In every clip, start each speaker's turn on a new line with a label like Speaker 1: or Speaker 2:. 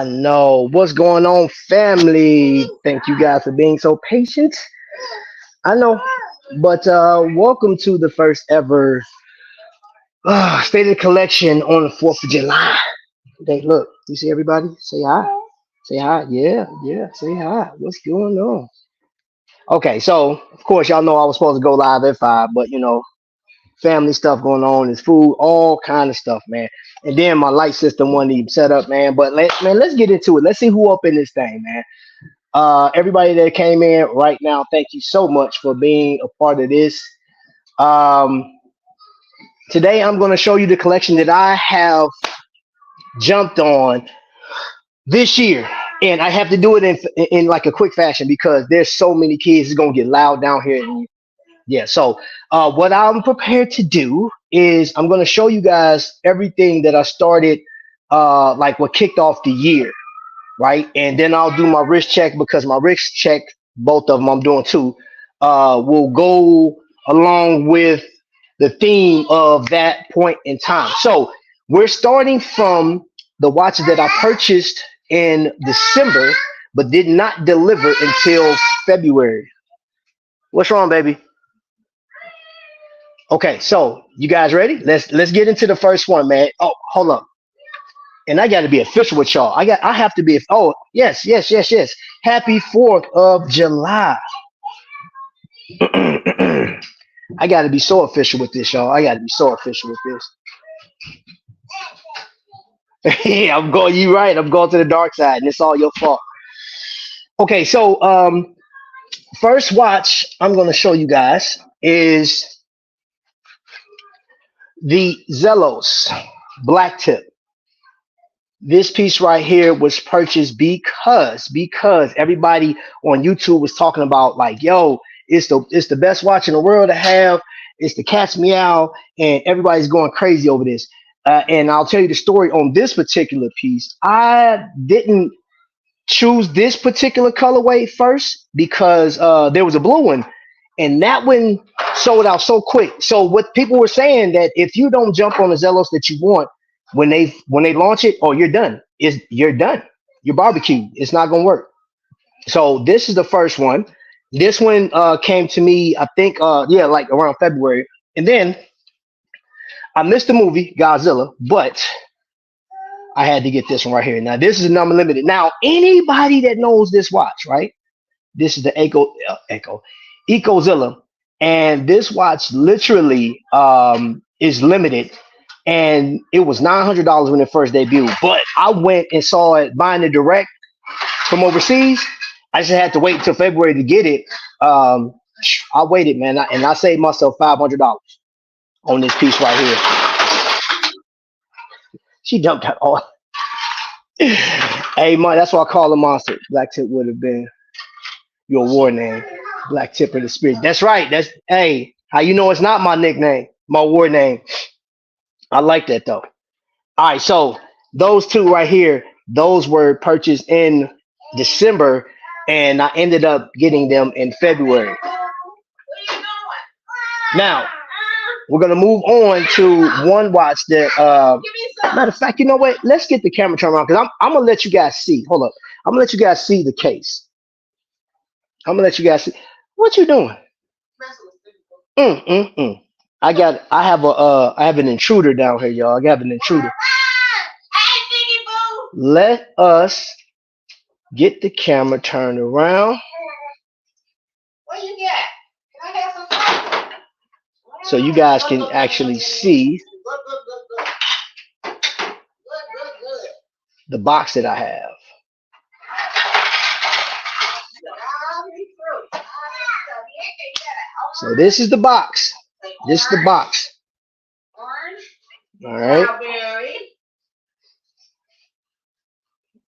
Speaker 1: I know. What's going on, family? Thank you guys for being so patient. I know. But welcome to the first ever State of the Collection on the 4th of July. They look, you see everybody? Say hi. Say hi. Yeah, yeah, say hi. What's going on? Okay, so of course y'all know I was supposed to go live at 5, but family stuff going on, there's food, all kind of stuff, man. And then my light system wasn't even set up, man. But let's get into it. Let's see who up in this thing, man. Everybody that came in right now, thank you so much for being a part of this. Um, Today I'm going to show you the collection that I have jumped on this year, and I have to do it in like a quick fashion because there's so many kids. It's going to get loud down here. Yeah, so what I'm prepared to do is I'm going to show you guys everything that I started, like what kicked off the year, right? And then I'll do my wrist check because my wrist check, both of them I'm doing too, will go along with the theme of that point in time. So we're starting from the watches that I purchased in December, but did not deliver until February. What's wrong, baby? Okay, so you guys ready? Let's get into the first one, man. Oh, hold up. And I got to be official with y'all. I have to be. Oh, yes, yes, yes, yes. Happy 4th of July. I got to be so official with this, y'all. I got to be so official with this. Yeah, I'm going. You right. I'm going to the dark side, and it's all your fault. Okay, so first watch I'm going to show you guys is the Zelos black tip. This piece right here was purchased because everybody on YouTube was talking about like, yo, it's the best watch in the world to have. It's the cat's meow, and everybody's going crazy over this. And I'll tell you the story on this particular piece. I didn't choose this particular colorway first because there was a blue one, and that one sold out so quick. So what people were saying that if you don't jump on the Zelos that you want when they launch it, oh, you're done. You're done. You're barbecued. It's not gonna work. So this is the first one. This one came to me, I think, yeah, like around February, and then I missed the movie Godzilla, but I had to get this one right here. Now this is a number limited. Now anybody that knows this watch, right? This is the Ecozilla, and this watch literally is limited, and it was $900 when it first debuted. But I went and saw it buying it direct from overseas. I just had to wait until February to get it. I waited, man, and I saved myself $500 on this piece right here. She jumped out all. Hey, man, that's why I call her Monster. Black Tip would have been your war name. Black Tip of the Spirit. That's right. That's hey. How you know it's not my nickname, my war name? I like that though. All right, so those two right here, those were purchased in December, and I ended up getting them in February. Now we're gonna move on to one watch that. Matter of fact, you know what? Let's get the camera turned around because I'm gonna let you guys see. Hold up, I'm gonna let you guys see the case. I'm gonna let you guys see. What you doing? Mm, mm, mm. I have an intruder down here, y'all. I got an intruder. Let us get the camera turned around. So you guys can actually see the box that I have. So this is the box. This is the box. All right.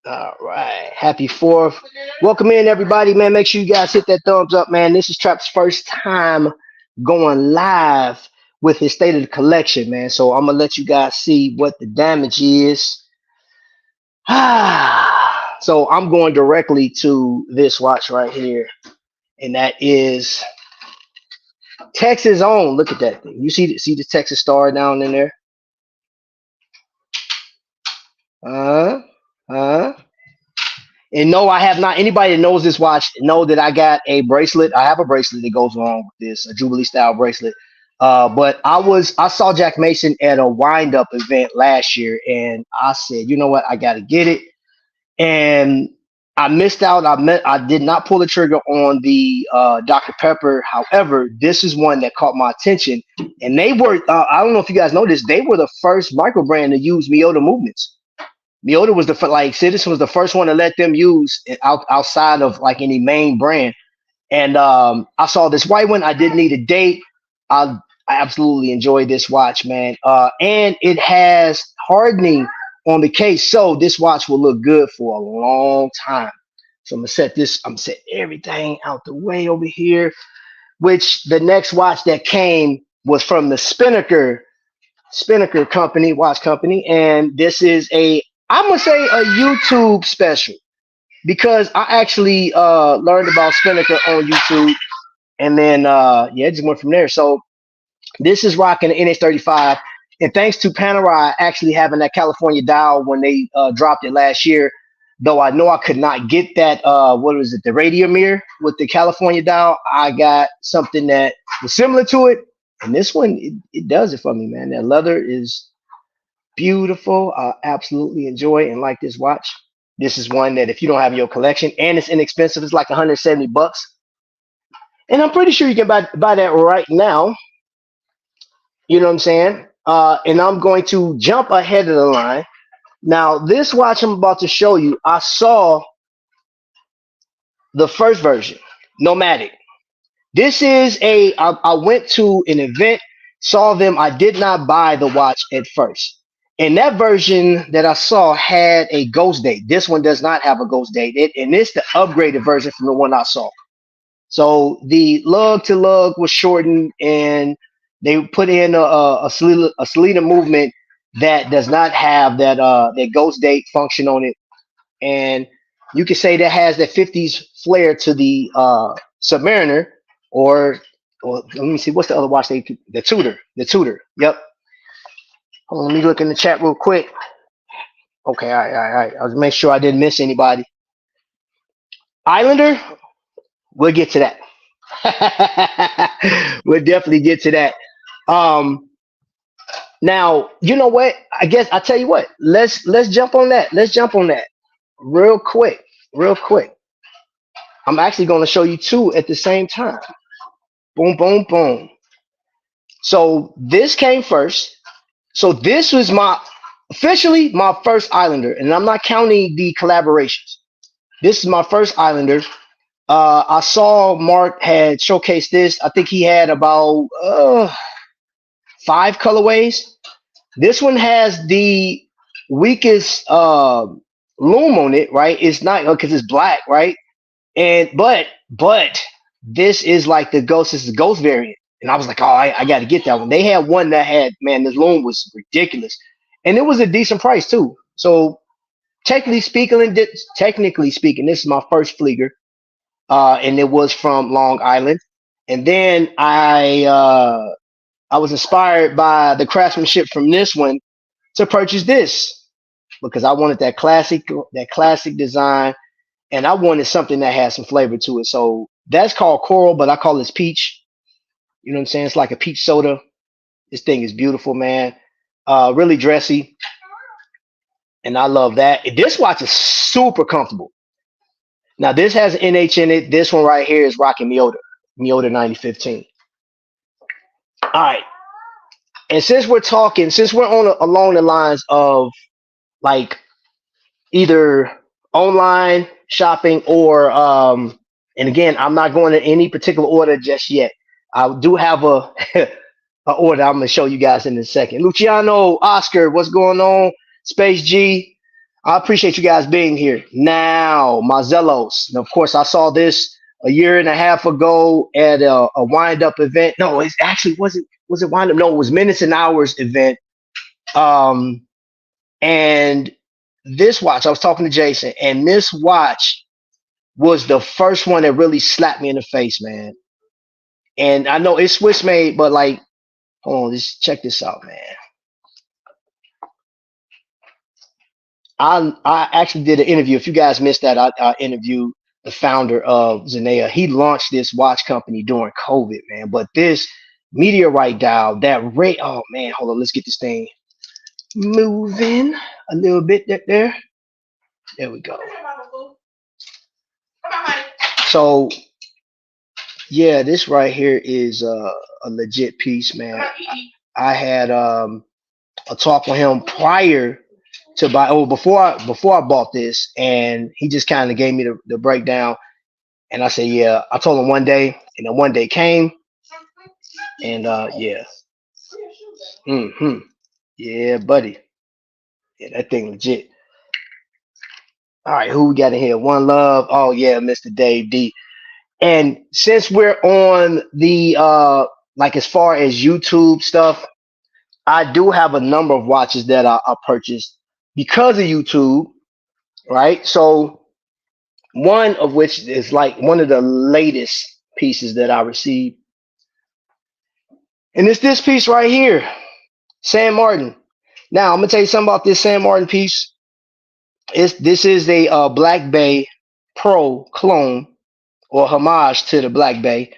Speaker 1: All right. Happy 4th. Welcome in, everybody, man. Make sure you guys hit that thumbs up, man. This is Trap's first time going live with his State of the Collection, man. So I'm going to let you guys see what the damage is. So I'm going directly to this watch right here, and that is Texas own. Look at that thing. You see the Texas star down in there? And no, I have not. Anybody that knows this watch know that I got a bracelet. I have a bracelet that goes along with this, a Jubilee style bracelet. But I saw Jack Mason at a wind up event last year, and I said, you know what, I got to get it. And I missed out. I did not pull the trigger on the Dr. Pepper. However, this is one that caught my attention, and they were. I don't know if you guys know this. They were the first micro brand to use Miota movements. Miota was like Citizen was the first one to let them use it outside of like any main brand. And I saw this white one. I didn't need a date. I I absolutely enjoyed this watch, man. And it has hardening on the case, so this watch will look good for a long time. So I'm gonna set everything out the way over here. Which the next watch that came was from the Spinnaker company, watch company, and this is I'm gonna say a YouTube special because I actually learned about Spinnaker on YouTube, and then yeah, it just went from there. So this is rocking the NH35, and thanks to Panerai actually having that California dial when they dropped it last year. Though I know I could not get that, what was it, the radio mirror with the California dial. I got something that was similar to it, and this one it does it for me, man. That leather is beautiful. I absolutely enjoy and like this watch. This is one that if you don't have in your collection, and it's inexpensive, it's like 170 bucks, and I'm pretty sure you can buy that right now. You know what I'm saying? And I'm going to jump ahead of the line. Now, this watch I'm about to show you, I saw the first version, Nomadic. This is I went to an event, saw them. I did not buy the watch at first. And that version that I saw had a ghost date. This one does not have a ghost date. And it's the upgraded version from the one I saw. So the lug to lug was shortened, and they put in a Selena movement that does not have that ghost date function on it, and you can say that has that 50s flair to the Submariner, or let me see, what's the other watch the Tudor. Yep. Hold on, let me look in the chat real quick. Okay, all right. I was make sure I didn't miss anybody. Islander, we'll get to that. We'll definitely get to that. Now, you know what? I guess I tell you what. Let's jump on that. Let's jump on that real quick. Real quick. I'm actually going to show you two at the same time. Boom, boom, boom. So this came first. So this was officially my first Islander, and I'm not counting the collaborations. This is my first Islander. I saw Mark had showcased this. I think he had about 5 colorways. This one has the weakest loom on it, right? It's not because it's black, right? And but this is like the ghost. This is the ghost variant, and I was like, oh, I got to get that one. They had one that had, man, this loom was ridiculous, and it was a decent price too. So technically speaking, this is my first Flieger. And it was from Long Island. And then I was inspired by the craftsmanship from this one to purchase this because I wanted that classic design, and I wanted something that had some flavor to it. So that's called Coral, but I call this peach. You know what I'm saying? It's like a peach soda. This thing is beautiful, man. Really dressy, and I love that. This watch is super comfortable. Now this has an NH in it. This one right here is rocking Miota 9015. All right. And since we're along the lines of like either online shopping or and again, I'm not going in any particular order just yet. I do have a order I'm gonna show you guys in a second. Luciano, Oscar, what's going on? Space G, I appreciate you guys being here. Now, Mazellos. And of course, I saw this a year and a half ago at a wind-up event. No, it actually wasn't. Was it wind-up? No, it was Minutes and Hours event. And this watch, I was talking to Jason, and this watch was the first one that really slapped me in the face, man. And I know it's Swiss made, but like, hold on, just check this out, man. I actually did an interview. If you guys missed that, I interviewed the founder of Zenea. He launched this watch company during COVID, man. But this meteorite dial, that rate, oh man, hold on, let's get this thing moving a little bit there. There we go. So yeah, this right here is a legit piece, man. I had a talk with him prior to buy, oh, before I bought this, and he just kind of gave me the breakdown. And I said, yeah. I told him one day, and then one day came, and yeah, hmm, yeah, buddy, yeah, that thing legit. All right, who we got in here? One Love. Oh yeah, Mr. Dave D. And since we're on the like as far as YouTube stuff, I do have a number of watches that I purchased because of YouTube, right? So one of which is like one of the latest pieces that I received, and it's this piece right here, San Martin. Now I'm gonna tell you something about this San Martin piece. This is a Black Bay Pro clone or homage to the Black Bay.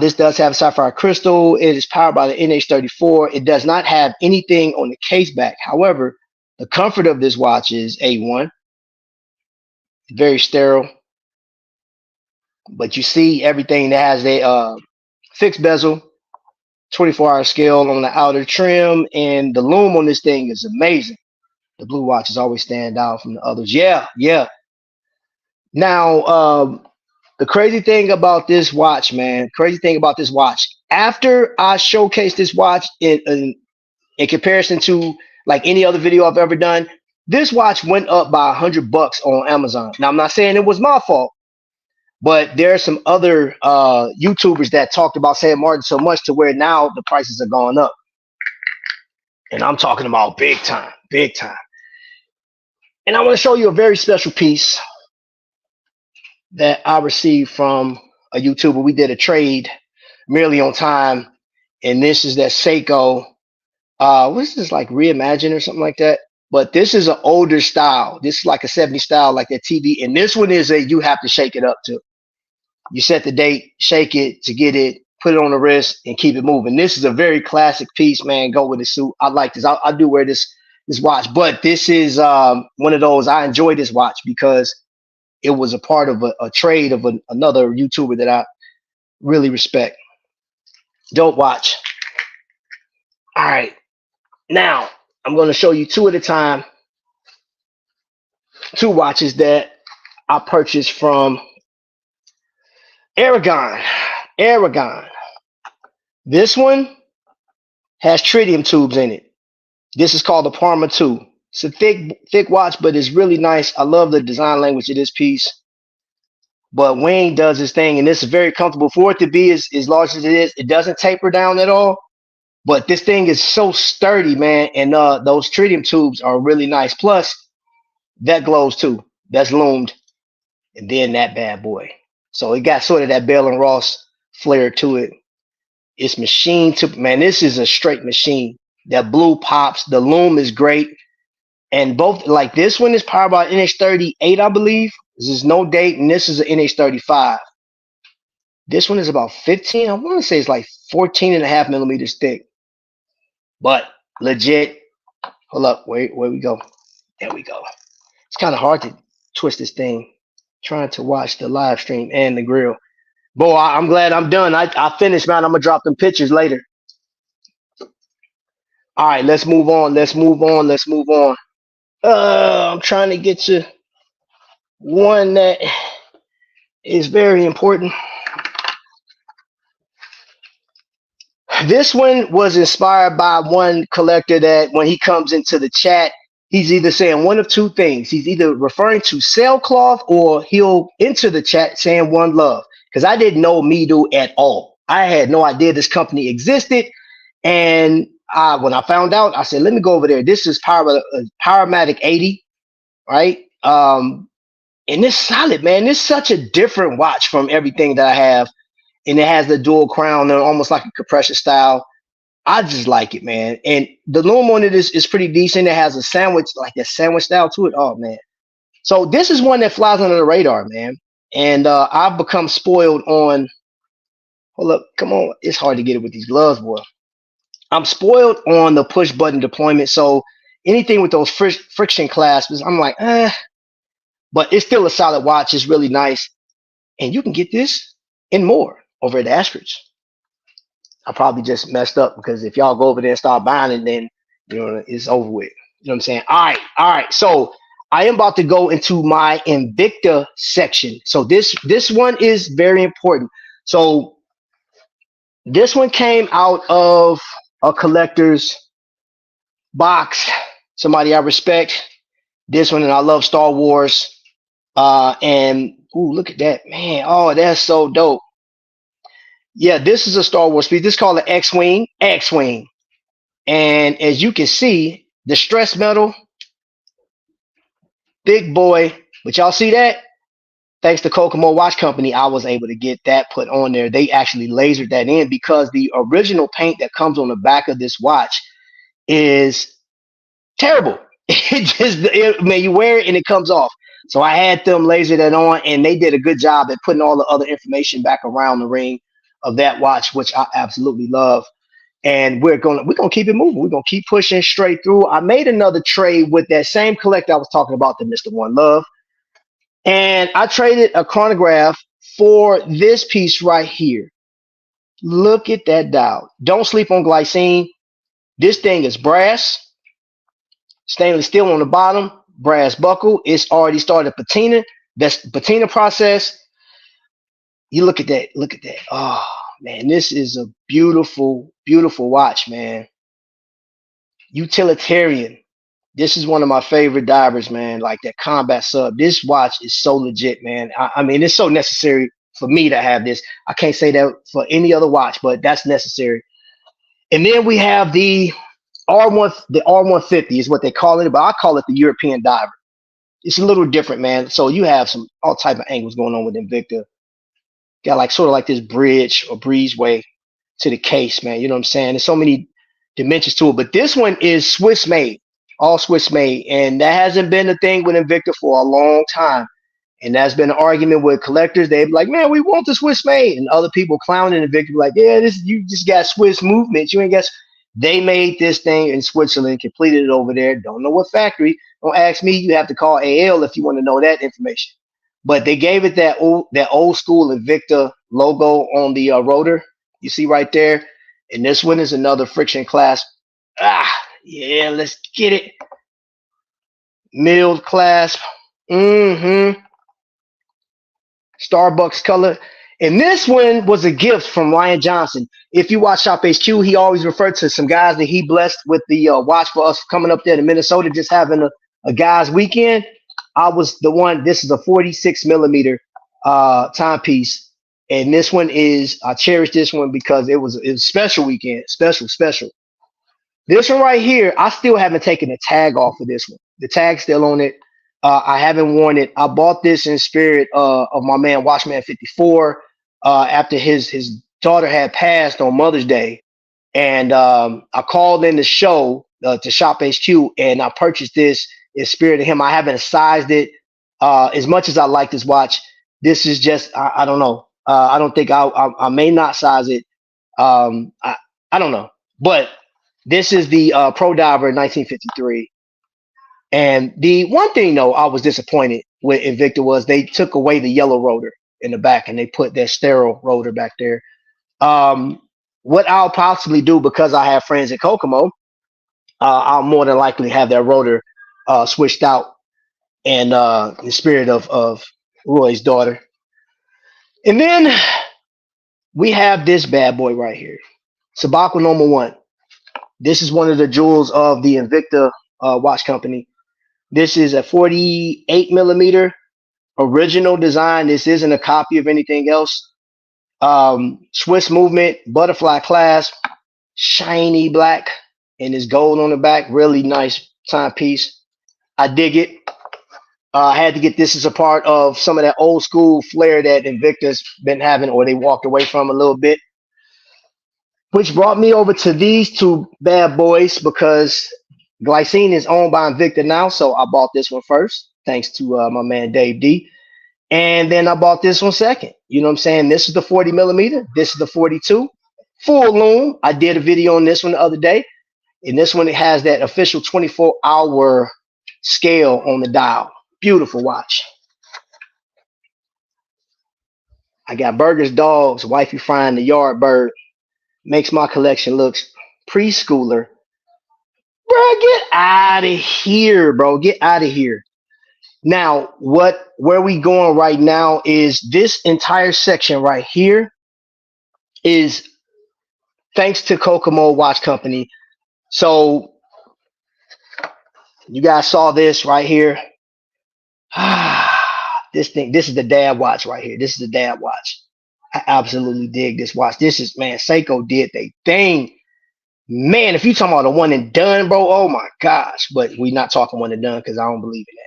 Speaker 1: This does have sapphire crystal. It is powered by the NH34. It does not have anything on the case back. However, the comfort of this watch is A1. Very sterile. But you see everything that has a fixed bezel, 24-hour scale on the outer trim, and the lume on this thing is amazing. The blue watches always stand out from the others. Yeah, yeah. Now, the crazy thing about this watch, man, crazy thing about this watch, after I showcased this watch in comparison to like any other video I've ever done, this watch went up by $100 on Amazon. Now, I'm not saying it was my fault, but there are some other YouTubers that talked about San Martin so much to where now the prices are going up. And I'm talking about big time, big time. And I want to show you a very special piece that I received from a YouTuber. We did a trade merely on time. And this is that Seiko. What's this, like Reimagine or something like that? But this is an older style. This is like a 70s style, like that TV. And this one is a you have to shake it up to. You set the date, shake it to get it, put it on the wrist, and keep it moving. This is a very classic piece, man. Go with the suit. I like this. I do wear this watch, but this is one of those. I enjoy this watch because it was a part of a trade of another YouTuber that I really respect. Dope watch. All right. Now, I'm going to show you two at a time. Two watches that I purchased from Aragon. Aragon. This one has tritium tubes in it. This is called the Parma 2. It's a thick watch, but it's really nice. I love the design language of this piece. But Wayne does his thing, and this is very comfortable. For it to be as large as it is, it doesn't taper down at all. But this thing is so sturdy, man. And those tritium tubes are really nice. Plus, that glows too. That's loomed. And then that bad boy. So it got sort of that Bell and Ross flair to it. It's machine to, man, this is a straight machine. That blue pops. The loom is great. And both, like this one is powered by NH38, I believe. This is no date. And this is an NH35. This one is about 15. I want to say it's like 14.5 millimeters thick. But legit. Hold up. Where we go? There we go. It's kind of hard to twist this thing. Trying to watch the live stream and the grill. Boy, I'm glad I'm done. I finished, man. I'm going to drop them pictures later. All right, let's move on. Let's move on. Let's move on. I'm trying to get to one that is very important. This one was inspired by one collector that when he comes into the chat, he's either saying one of two things. He's either referring to sailcloth or he'll enter the chat saying One Love. Because I didn't know Mido at all. I had no idea this company existed. And when I found out, I said, let me go over there. This is Powermatic 80, right? And it's solid, man. It's such a different watch from everything that I have. And it has the dual crown and almost like a compression style. I just like it, man. And the normal one is pretty decent. It has a sandwich, like a sandwich style to it. Oh man. So this is one that flies under the radar, man. And I've become spoiled on. Hold up, come on. It's hard to get it with these gloves, boy. I'm spoiled on the push button deployment. So anything with those friction clasps, I'm like, but it's still a solid watch. It's really nice. And you can get this and more over at Asterisk. I probably just messed up because if y'all go over there and start buying it, then it's over with. You know what I'm saying? All right. So I am about to go into my Invicta section. So this one is very important. So this one came out of a collector's box. Somebody I respect. This one, and I love Star Wars. And ooh, look at that, man. Oh, that's so dope. Yeah, this is a Star Wars piece. This is called an X-Wing. X-Wing. And as you can see, the stress metal, big boy. But y'all see that? Thanks to Kokomo Watch Company, I was able to get that put on there. They actually lasered that in because the original paint that comes on the back of this watch is terrible. Man, you wear it and it comes off. So I had them laser that on, and they did a good job at putting all the other information back around the ring of that watch, which I absolutely love. And we're gonna keep it moving. We're gonna keep pushing straight through. I made another trade with that same collector I was talking about, the Mr. One Love, and I traded a chronograph for this piece right here. Look at that dial. Don't sleep on glycine. This thing is brass, stainless steel on the bottom, brass buckle. It's already started patina. That's the patina process. You look at that. Look at that. Oh man, this is a beautiful, beautiful watch, man. Utilitarian. This is one of my favorite divers, man. Like that combat sub. This watch is so legit, man. I mean, it's so necessary for me to have this. I can't say that for any other watch, but that's necessary. And then we have the R150 is what they call it, but I call it the European diver. It's a little different, man. So you have some all type of angles going on with Invicta. Got like sort of like this bridge or breezeway to the case, man. You know what I'm saying? There's so many dimensions to it, but this one is Swiss made, all Swiss made, and that hasn't been a thing with Invicta for a long time. And that's been an argument with collectors. They'd be like, man, we want the Swiss made. And other people clowning Invicta, like, yeah, this you just got Swiss movement. You ain't got. They made this thing in Switzerland, completed it over there. Don't know what factory. Don't ask me. You have to call AL if you want to know that information. But they gave it that old school Invicta logo on the rotor. You see right there. And this one is another friction clasp. Yeah, let's get it. Milled clasp. Starbucks color. And this one was a gift from Ryan Johnson. If you watch Shop HQ, he always referred to some guys that he blessed with the watch for us coming up there to Minnesota, just having a guys' weekend. I was the one. This is a 46 millimeter timepiece. And this one is, I cherish this one because it was a special weekend, special. This one right here, I still haven't taken the tag off of this one. The tag's still on it. I haven't worn it. I bought this in spirit of my man Watchman 54 after his daughter had passed on Mother's Day, and I called in the show to Shop HQ, and I purchased this in spirit of him. I haven't sized it as much as I like this watch. This is just I don't know. I don't think I may not size it. I don't know, but this is the Pro Diver 1953. And the one thing, though, I was disappointed with Invicta was they took away the yellow rotor in the back and they put that sterile rotor back there. What I'll possibly do, because I have friends in Kokomo, I'll more than likely have that rotor switched out and in the spirit of Roy's daughter. And then we have this bad boy right here, Sabako Number 1. This is one of the jewels of the Invicta watch company. This is a 48 millimeter original design. This isn't a copy of anything else. Swiss movement, butterfly clasp, shiny black, and this gold on the back. Really nice timepiece. I dig it. I had to get this as a part of some of that old school flair that Invicta's been having, or they walked away from a little bit. which brought me over to these two bad boys because glycine is owned by Invicta now. So I bought this one first, thanks to my man Dave D. And then I bought this one second. You know what I'm saying? This is the 40 millimeter. This is the 42. Full loom. I did a video on this one the other day. And this one, it has that official 24-hour scale on the dial. Beautiful watch. I got Burgers Dogs, Wifey Frying the Yard Bird. Makes my collection looks preschooler. Bro, get out of here, bro. Get out of here. Now, where we going right now is this entire section right here is thanks to Kokomo Watch Company. So you guys saw this right here. This is the dad watch right here. This is the dad watch. I absolutely dig this watch. This is, man, Seiko did they thing. Man, if you talking about a one and done, bro, oh my gosh. But we not talking one and done because I don't believe in that.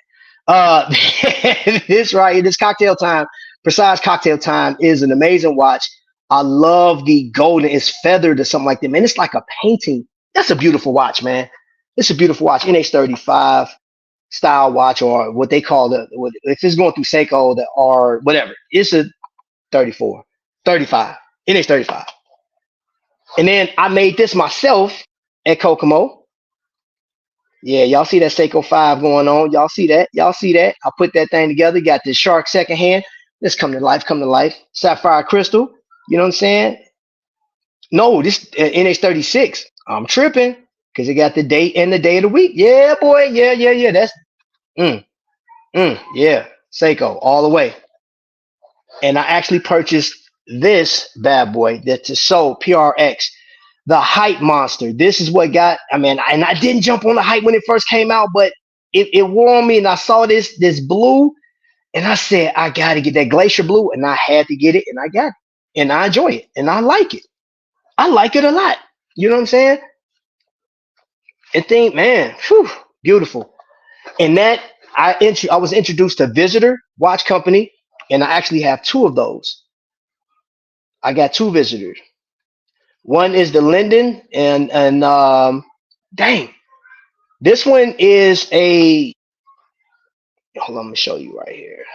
Speaker 1: This right here, this Cocktail Time, Precise Cocktail Time is an amazing watch. I love the golden. It's feathered or something like that, man. It's like a painting. That's a beautiful watch, man. It's a beautiful watch. NH35 style watch, or what they call if it's going through Seiko, or whatever. It's a 34, 35, NH35. And then I made this myself at Kokomo. Yeah, y'all see that Seiko 5 going on. Y'all see that? Y'all see that? I put that thing together. Got this shark second hand. This come to life, come to life. Sapphire crystal. You know what I'm saying? No, this NH36. I'm tripping because it got the date and the day of the week. Yeah, boy. Yeah. That's yeah. Seiko all the way. And I actually purchased this bad boy, that's a Soul PRX, the hype monster. This is what got, and I didn't jump on the hype when it first came out, but it wore on me, and I saw this blue, and I said, I gotta get that glacier blue, and I had to get it, and I got it, and I enjoy it, and I like it. I like it a lot. You know what I'm saying? And think, man, whew, beautiful. And that I was introduced to Visitor Watch Company, and I actually have two of those. I got two Visitors. One is the Linden, and dang, this one is a. Hold on, I'm gonna show you right here.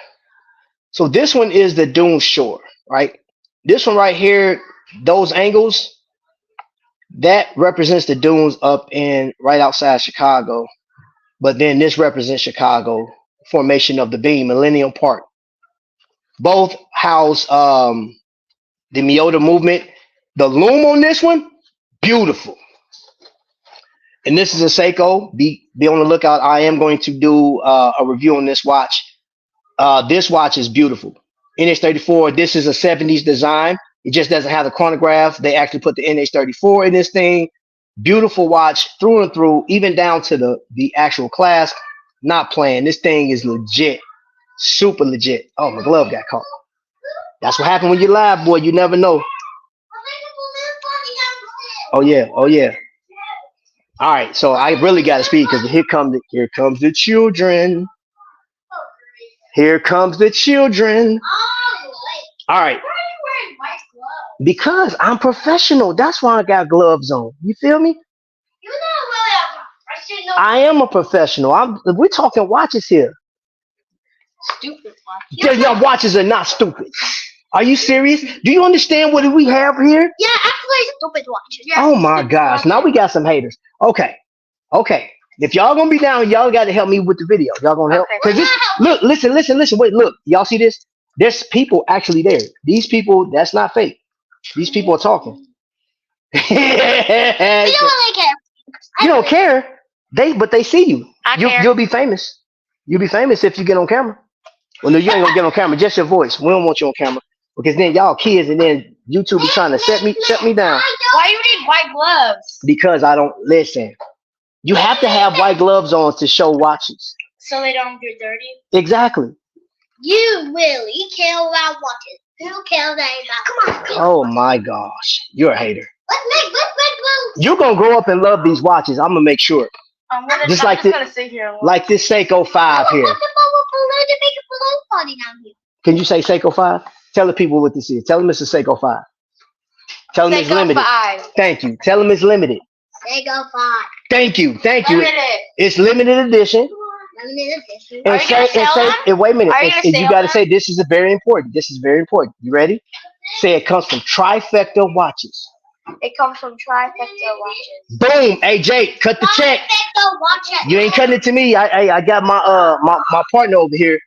Speaker 1: So this one is the Dune Shore, right? This one right here, those angles, that represents the dunes up in right outside Chicago. But then this represents Chicago, formation of the beam, Millennium Park. Both house the Miyota movement. The loom on this one, beautiful. And this is a Seiko. Be on the lookout. I am going to do a review on this watch. This watch is beautiful. NH34. This is a 70s design. It just doesn't have the chronograph. They actually put the NH34 in this thing. Beautiful watch through and through, even down to the actual clasp. Not playing. This thing is legit. Super legit. Oh, my glove got caught. That's what happened when you're live, boy. You never know. Oh yeah. All right, so I really got to speak because here comes the children. Here comes the children. All right. Because I'm professional. That's why I got gloves on. You feel me? I am a professional. We're talking watches here.
Speaker 2: Stupid watches.
Speaker 1: Your watches are not stupid. Are you serious? Do you understand what we have here?
Speaker 2: Yeah, actually, stupid watches. Yeah,
Speaker 1: oh my gosh! Now we got some haters. Okay. If y'all gonna be down, y'all got to help me with the video. Y'all gonna help? Cause this, look, listen. Wait, look. Y'all see this? There's people actually there. These people, that's not fake. These people are talking.
Speaker 2: We don't really care.
Speaker 1: You don't care. But they see you.
Speaker 2: Care.
Speaker 1: You'll be famous. You'll be famous if you get on camera. Well, no, you ain't gonna get on camera. Just your voice. We don't want you on camera because then y'all kids and then YouTube be trying to shut me down.
Speaker 2: Why you need white gloves?
Speaker 1: Because I don't listen. You have to have white gloves on to show watches.
Speaker 2: So they don't get dirty?
Speaker 1: Exactly.
Speaker 2: You really care about watches. Who cares about? Come on.
Speaker 1: Oh my gosh. You're a hater.
Speaker 2: Let's make gloves.
Speaker 1: You're going to grow up and love these watches. I'm going to make sure.
Speaker 2: I'm gonna sit here and
Speaker 1: like this Seiko 5 here.
Speaker 2: Make a balloon party down here.
Speaker 1: Can you say Seiko 5? Tell the people what this is. Tell them it's a Seiko 5. Tell him it's
Speaker 3: Seiko
Speaker 1: limited.
Speaker 3: 5.
Speaker 1: Thank you. Tell him it's limited.
Speaker 2: Sega 5.
Speaker 1: Thank you. Thank you.
Speaker 3: Limited.
Speaker 1: It's limited edition.
Speaker 2: Limited edition.
Speaker 3: Are you gonna sell them?
Speaker 1: And wait a minute.
Speaker 3: Are you gonna
Speaker 1: And you
Speaker 3: sell
Speaker 1: got to
Speaker 3: them?
Speaker 1: say this is a very important. This is very important. You ready? Say it comes from Trifecta Watches.
Speaker 3: It comes from Trifecta watches.
Speaker 1: Boom. Hey Jake, cut the check.
Speaker 2: Sega watch it.
Speaker 1: You ain't cutting it to me. I got my partner over here.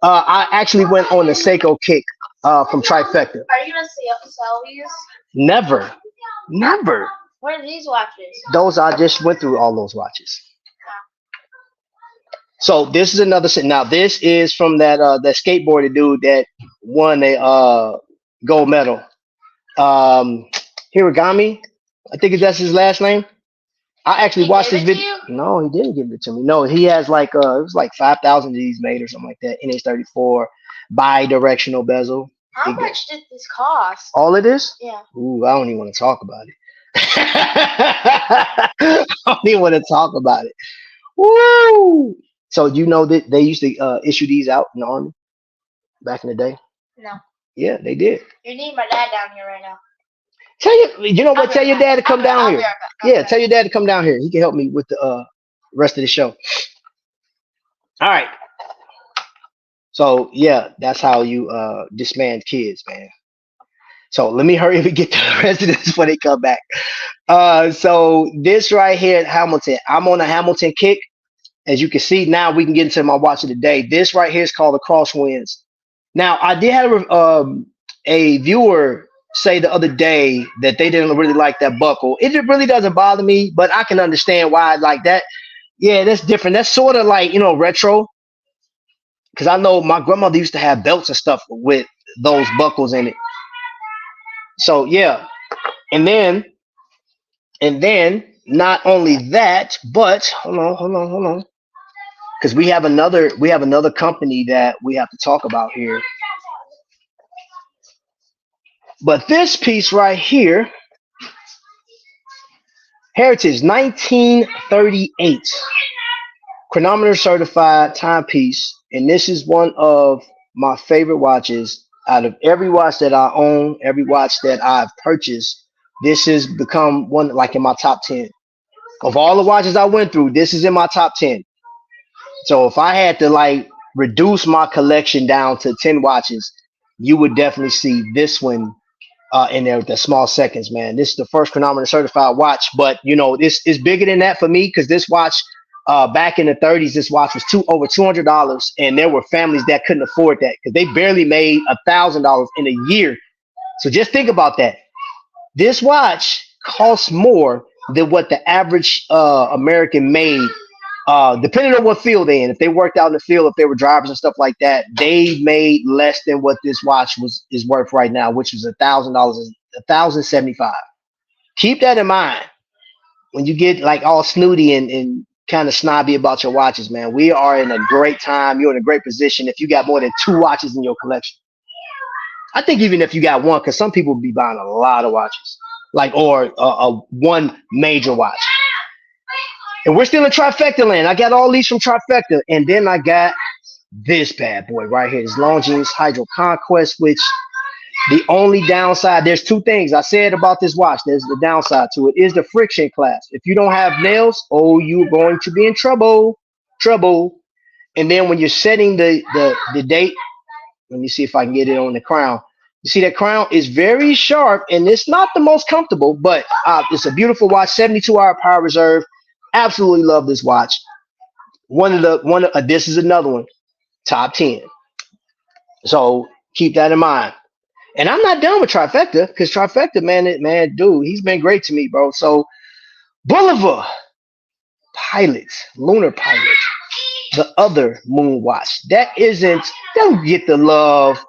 Speaker 1: I actually went on a Seiko kick from Trifecta.
Speaker 3: Are you gonna sell these?
Speaker 1: Never. Never.
Speaker 3: What are these watches?
Speaker 1: Those I just went through all those watches. So this is another set. Now this is from that skateboarder dude that won a gold medal. Hiragami, I think that's his last name. I actually
Speaker 3: He
Speaker 1: watched
Speaker 3: gave
Speaker 1: this
Speaker 3: it to
Speaker 1: video.
Speaker 3: you?
Speaker 1: No, he didn't give it to me. No, he has like it was like 5,000 of these made or something like that. NH34 bi-directional bezel.
Speaker 3: How
Speaker 1: He got-
Speaker 3: much did this cost?
Speaker 1: All of this?
Speaker 3: Yeah.
Speaker 1: Ooh, I don't even want to talk about it. I don't even want to talk about it. Woo! So you know that they used to issue these out in the army back in the day?
Speaker 3: No.
Speaker 1: Yeah, they did.
Speaker 3: You need my dad down here right now.
Speaker 1: You know what? Tell your dad to come down
Speaker 3: I'll be
Speaker 1: here.
Speaker 3: right back.
Speaker 1: Yeah, tell your dad to come down here. He can help me with the rest of the show. All right. So yeah, that's how you disband kids, man. So let me hurry up and get to the rest of this before they come back. So this right here at Hamilton, I'm on a Hamilton kick. As you can see now, we can get into my watch of the day. This right here is called the Crosswinds. Now I did have a viewer say the other day that they didn't really like that buckle. It really doesn't bother me, but I can understand why like that. Yeah, that's different. That's sort of like, retro. Because I know my grandmother used to have belts and stuff with those buckles in it. So yeah. And then not only that, but hold on. Because we have another company that we have to talk about here. But this piece right here, Heritage 1938, chronometer certified timepiece, and this is one of my favorite watches. Out of every watch that I own, every watch that I've purchased, this has become one like in my top 10. Of all the watches I went through, this is in my top 10. So if I had to like reduce my collection down to 10 watches, you would definitely see this one in there with the small seconds, man. This is the first chronometer certified watch, but this is bigger than that for me because this watch back in the 30s, this watch was over $200, and there were families that couldn't afford that because they barely made $1,000 in a year. So just think about that. This watch costs more than what the average American made, depending on what field they in. If they worked out in the field, if they were drivers and stuff like that, they made less than what this watch is worth right now, which is $1,000, $1,075. Keep that in mind when you get like all snooty and kind of snobby about your watches, man. We are in a great time. You're in a great position if you got more than 2 watches in your collection. I think even if you got one, because some people be buying a lot of watches, like or one major watch. And we're still in Trifecta land. I got all these from Trifecta, and then I got this bad boy right here, this Longines Hydro Conquest, which the only downside, there's 2 things I said about this watch. There's the downside to it is the friction class. If you don't have nails, you're going to be in trouble. And then when you're setting the date, let me see if I can get it on the crown. You see that crown is very sharp, and it's not the most comfortable, but it's a beautiful watch. 72-hour power reserve. Absolutely love this watch. This is another one, top 10. So keep that in mind. And I'm not done with Trifecta because Trifecta, man, dude, he's been great to me, bro. So Boulevard Lunar Pilot, the other moon watch that doesn't get the love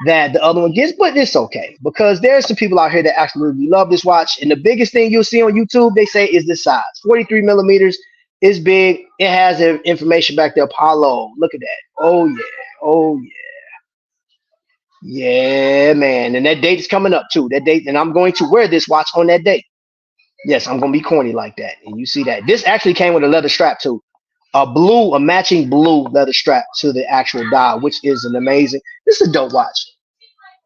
Speaker 1: that the other one gets, but it's okay because there's some people out here that absolutely love this watch. And the biggest thing you'll see on YouTube, they say, is the size. 43 millimeters is big. It has information back there. Apollo. Look at that. Oh yeah. Yeah, man. And that date is coming up too. That date, and I'm going to wear this watch on that date. Yes, I'm gonna be corny like that. And you see that. This actually came with a leather strap too. A matching blue leather strap to the actual dial, which is an amazing. This is a dope watch.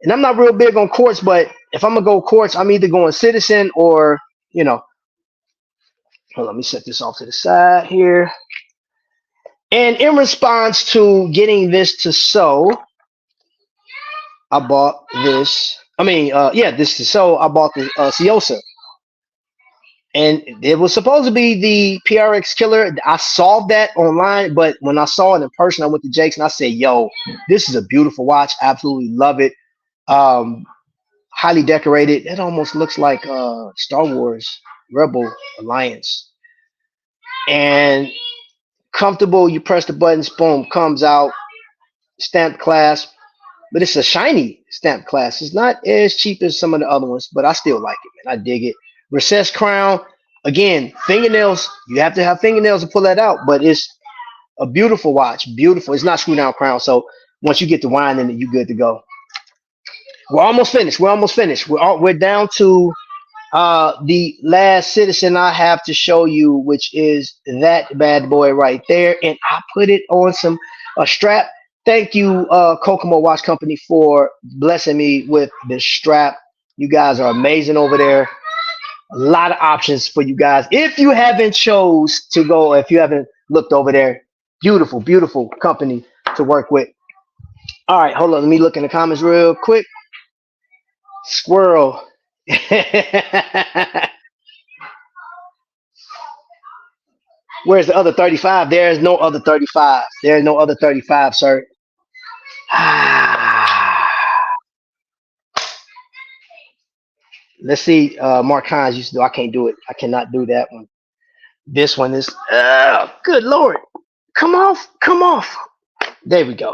Speaker 1: And I'm not real big on quartz, but if I'm gonna go quartz, I'm either going citizen or you know. Hold on, let me set this off to the side here. And in response to getting this to sew, I bought this. This to sew. I bought the Ciosa, and it was supposed to be the PRX killer. I saw that online, but when I saw it in person, I went to Jake's and I said, "Yo, this is a beautiful watch. Absolutely love it. Um, highly decorated. It almost looks like Star Wars Rebel Alliance, and comfortable. You press the buttons, boom, comes out, stamped clasp, but it's a shiny stamped clasp. It's not as cheap as some of the other ones, but I still like it, man. I dig it. Recessed crown. Again, fingernails. You have to have fingernails to pull that out, but it's a beautiful watch. Beautiful. It's not screw down crown, so once you get the wine in it, you're good to go. We're almost finished. We're almost finished. We're down to the last citizen I have to show you, which is that bad boy right there, and I put it on some a strap. Thank you, Kokomo Watch Company, for blessing me with this strap. You guys are amazing over there. A lot of options for you guys. If you haven't chose to go, if you haven't looked over there, beautiful, beautiful company to work with. All right, hold on. Let me look in the comments real quick. Squirrel. Where's the other 35? There is no other 35. There is no other 35, sir. Let's see. Mark Hines used to do. I can't do it. I cannot do that one. This one is. Good Lord. Come off. Come off. There we go.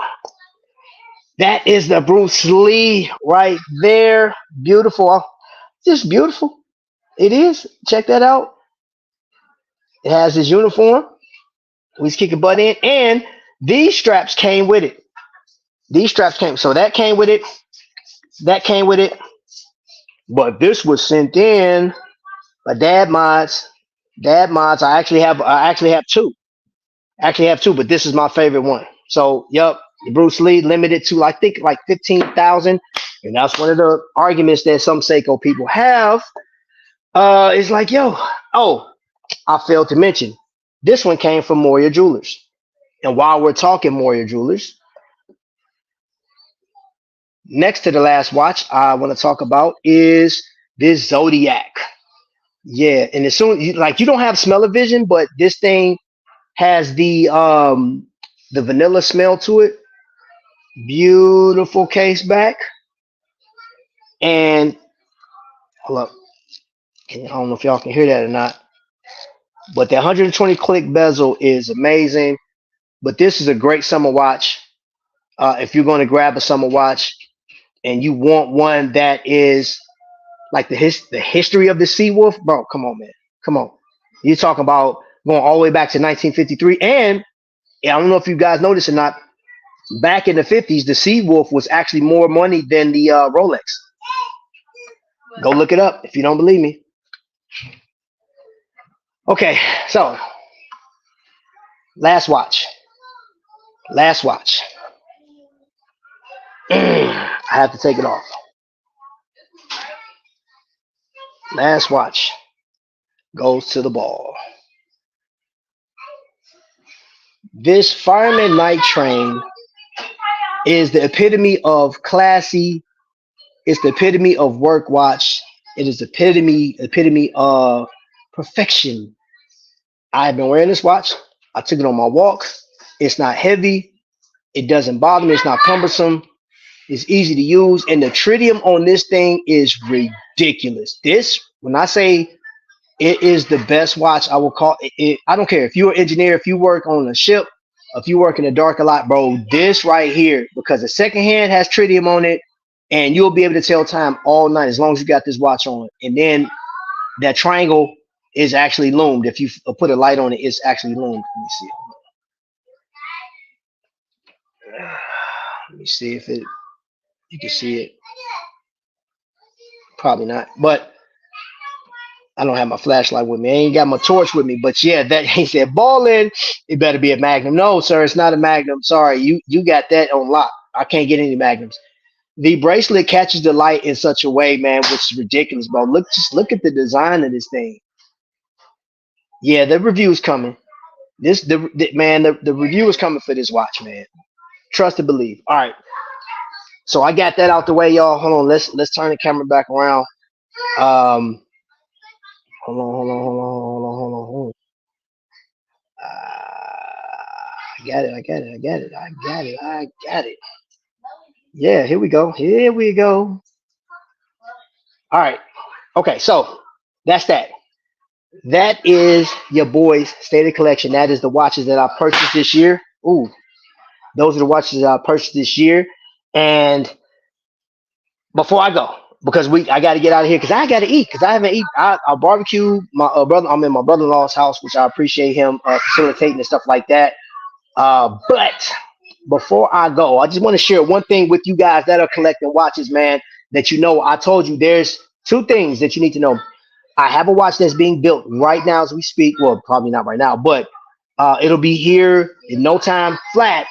Speaker 1: That is the Bruce Lee right there. Beautiful. Just beautiful. It is. Check that out. It has his uniform. He's kicking butt in. And these straps came with it. These straps came. So that came with it. That came with it. But this was sent in by Dad Mods. Dad Mods. I actually have two. Actually have two, but this is my favorite one. So, yep, Bruce Lee limited to I think like 15,000, and that's one of the arguments that some Seiko people have. It's like, yo, oh, I failed to mention this one came from Moria Jewelers. And while we're talking Moria Jewelers, next to the last watch I want to talk about is this Zodiac. Yeah, and as soon like you don't have smell-o-vision, but this thing has the vanilla smell to it. Beautiful case back. And hold up. I don't know if y'all can hear that or not. But the 120 click bezel is amazing. But this is a great summer watch. If you're going to grab a summer watch and you want one that is like the history of the Sea Wolf, bro, come on, man. Come on. You're talking about going all the way back to 1953. And I don't know if you guys noticed or not, back in the 50s, the Sea Wolf was actually more money than the Rolex. Go look it up if you don't believe me. Okay, so last watch. Last watch. I have to take it off. Last watch goes to the ball. This Fireman Night Train is the epitome of classy. It's the epitome of work watch. It is the epitome of perfection. I've been wearing this watch. I took it on my walks. It's not heavy. It doesn't bother me. It's not cumbersome. It's easy to use. And the tritium on this thing is ridiculous. This, when I say it is the best watch, I will call it. I don't care if you're an engineer, if you work on a ship, if you work in the dark a lot, bro, this right here, because the second hand has tritium on it, and you'll be able to tell time all night as long as you got this watch on. And then that triangle is actually loomed. If you put a light on it, it's actually loomed. Let me see. Let me see if you can see it. Probably not, but I don't have my flashlight with me. I ain't got my torch with me, but yeah, that he said ballin', it better be a Magnum. No, sir, it's not a Magnum. Sorry, you got that on lock. I can't get any Magnums. The bracelet catches the light in such a way, man, which is ridiculous, bro. Just look at the design of this thing. Yeah, the review's coming. The review is coming for this watch, man. Trust and believe. All right, so I got that out the way, y'all. Hold on, let's turn the camera back around. Um, hold on. I got it. I got it. Yeah, here we go. Here we go. All right. Okay, so that's that. That is your boy's stated collection. That is the watches that I purchased this year. Ooh, those are the watches that I purchased this year. And before I go, because I got to get out of here because I got to eat because I haven't eaten. I barbecue my brother. I'm in my brother-in-law's house, which I appreciate him facilitating and stuff like that. But before I go, I just want to share one thing with you guys that are collecting watches, man. That you know, I told you there's two things that you need to know. I have a watch that's being built right now as we speak. Well, probably not right now, but it'll be here in no time flat.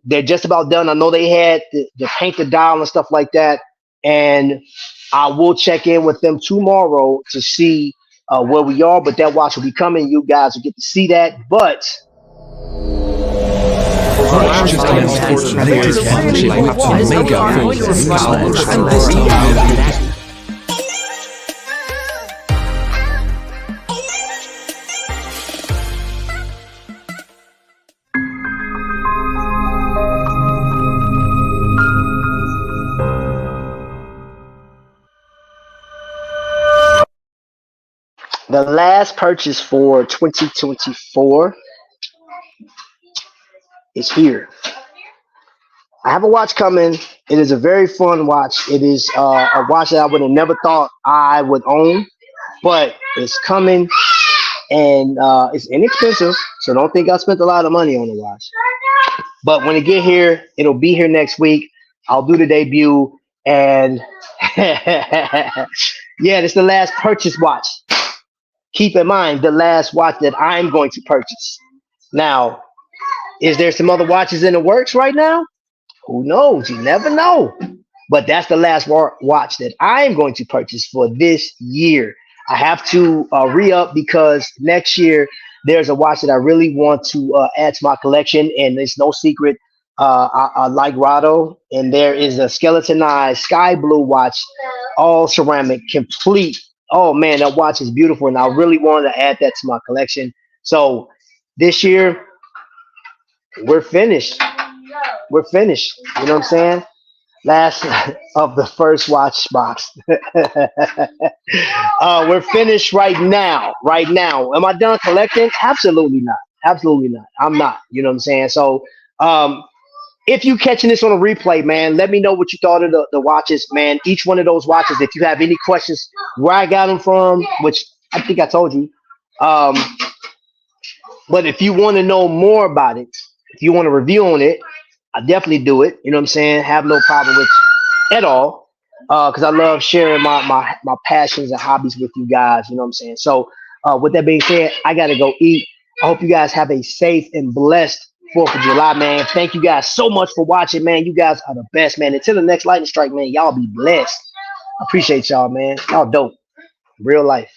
Speaker 1: They're just about done. I know they had the paint the dial and stuff like that, and I will check in with them tomorrow to see where we are. But that watch will be coming. You guys will get to see that. But
Speaker 4: Purchase and import latest flagship watches Omega for £50 and this time.
Speaker 1: the last purchase for 2024 is here. I have a watch coming. It is a very fun watch. It is a watch that I would have never thought I would own, but it's coming and it's inexpensive. So don't think I spent a lot of money on the watch. But when it get here, it'll be here next week. I'll do the debut and yeah, it's the last purchase watch. Keep in mind the last watch that I'm going to purchase. Now, is there some other watches in the works right now? Who knows? You never know. But that's the last watch that I'm going to purchase for this year. I have to re-up because next year there's a watch that I really want to add to my collection, and it's no secret. I like Rado, and there is a skeletonized sky blue watch, all ceramic, complete. Oh man, that watch is beautiful, and I really wanted to add that to my collection. So this year we're finished. We're finished. You know what I'm saying? Last of the first watch box. We're finished right now. Right now. Am I done collecting? Absolutely not. Absolutely not. I'm not. You know what I'm saying? So if you catching this on a replay, man, let me know what you thought of the watches, man. Each one of those watches, if you have any questions where I got them from, which I think I told you. But if you want to know more about it, if you want a review on it, I definitely do it. You know what I'm saying? Have no problem with it at all. Because I love sharing my passions and hobbies with you guys. You know what I'm saying? So with that being said, I gotta go eat. I hope you guys have a safe and blessed 4th of July, man. Thank you guys so much for watching, man. You guys are the best, man. Until the next lightning strike, man, y'all be blessed. I appreciate y'all, man. Y'all dope. Real life.